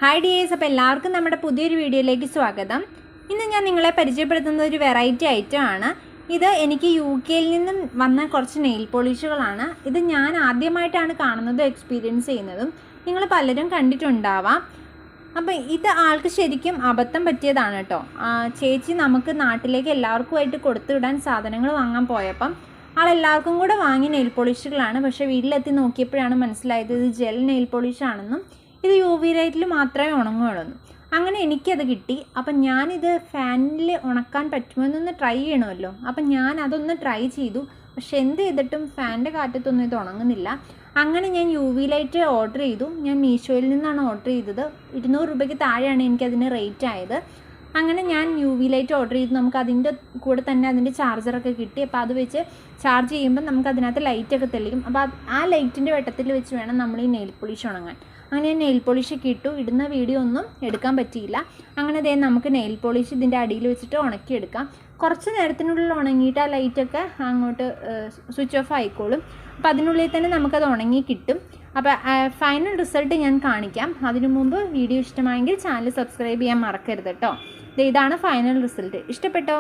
Hi dears, അപ്പോൾ എല്ലാവർക്കും നമ്മുടെ പുതിയൊരു വീഡിയോയിലേക്ക് സ്വാഗതം. ഇന്ന് ഞാൻ നിങ്ങളെ പരിചയപ്പെടുത്തുന്ന ഒരു വെറൈറ്റി ഐറ്റം ആണ്. ഇത് എനിക്ക് UK-യിൽ നിന്നും വന്ന കുറച്ച് നെയിൽ പോളിഷുകളാണ്. ഇത് ഞാൻ ആദ്യമായിട്ടാണ് കാണുന്നതും എക്സ്പീരിയൻസ് ചെയ്യുന്നതും. നിങ്ങൾ പലരും കണ്ടിട്ടുണ്ടാവാം. അപ്പോൾ ഇത് ആൾക്ക് ശരിക്കും അബദ്ധം പറ്റിയതാണ് കേട്ടോ. ചേച്ചി നമുക്ക് നാട്ടിലേക്ക് എല്ലാവർക്കുമായിട്ട് കൊടുത്തു വിടാൻ സാധനങ്ങൾ വാങ്ങാൻ പോയപ്പം ആളെല്ലാവർക്കും കൂടെ വാങ്ങിയ നെയിൽ പോളിഷുകളാണ്. പക്ഷേ വീട്ടിലെത്തി നോക്കിയപ്പോഴാണ് മനസ്സിലായത് ഇത് ജെൽ നെയിൽ പോളിഷാണെന്നും ഇത് UV ലൈറ്റിൽ മാത്രമേ ഉണങ്ങുകയുള്ളൂ. അങ്ങനെ എനിക്കത് കിട്ടി. അപ്പം ഞാനിത് ഫാനിൽ ഉണക്കാൻ പറ്റുമോ എന്നൊന്ന് ട്രൈ ചെയ്യണമല്ലോ. അപ്പം ഞാൻ അതൊന്ന് ട്രൈ ചെയ്തു. പക്ഷെ എന്ത് ചെയ്തിട്ടും ഫാനിൻ്റെ കാറ്റത്തൊന്നും ഇത് ഉണങ്ങുന്നില്ല. അങ്ങനെ ഞാൻ UV ലൈറ്റ് ഓർഡർ ചെയ്തു. ഞാൻ മീഷോയിൽ നിന്നാണ് ഓർഡർ ചെയ്തത്. 200 രൂപയ്ക്ക് താഴെയാണ് എനിക്കതിന് റേറ്റ് ആയത്. അങ്ങനെ ഞാൻ UV ലൈറ്റ് ഓർഡർ ചെയ്തു. നമുക്ക് അതിൻ്റെ കൂടെ തന്നെ അതിൻ്റെ ചാർജറൊക്കെ കിട്ടി. അപ്പോൾ അത് വെച്ച് ചാർജ് ചെയ്യുമ്പോൾ നമുക്ക് അതിനകത്ത് ലൈറ്റൊക്കെ തെളിയും. അപ്പോൾ ആ ലൈറ്റിൻ്റെ വെട്ടത്തിൽ വെച്ച് വേണം നമ്മൾ ഈ നെയിൽ പോളിഷ് ഉണങ്ങാൻ. അങ്ങനെ ഞാൻ നെയിൽ പോളിഷൊക്കെ ഇട്ടു. ഇടുന്ന വീഡിയോ ഒന്നും എടുക്കാൻ പറ്റിയില്ല. അങ്ങനെ ദേ നമുക്ക് നെയിൽ പോളിഷ് ഇതിൻ്റെ അടിയിൽ വെച്ചിട്ട് ഉണക്കിയെടുക്കാം. കുറച്ച് നേരത്തിനുള്ളിൽ ഉണങ്ങിയിട്ട് ആ ലൈറ്റൊക്കെ അങ്ങോട്ട് സ്വിച്ച് ഓഫ് ആയിക്കോളും. അപ്പോൾ അതിനുള്ളിൽ തന്നെ നമുക്കത് ഉണങ്ങി കിട്ടും. അപ്പോൾ ഫൈനൽ റിസൾട്ട് ഞാൻ കാണിക്കാം. അതിനു മുമ്പ് വീഡിയോ ഇഷ്ടമായെങ്കിൽ ചാനൽ സബ്സ്ക്രൈബ് ചെയ്യാൻ മറക്കരുത് കേട്ടോ. ഇതാണ് ഫൈനൽ റിസൾട്ട്. ഇഷ്ടപ്പെട്ടോ?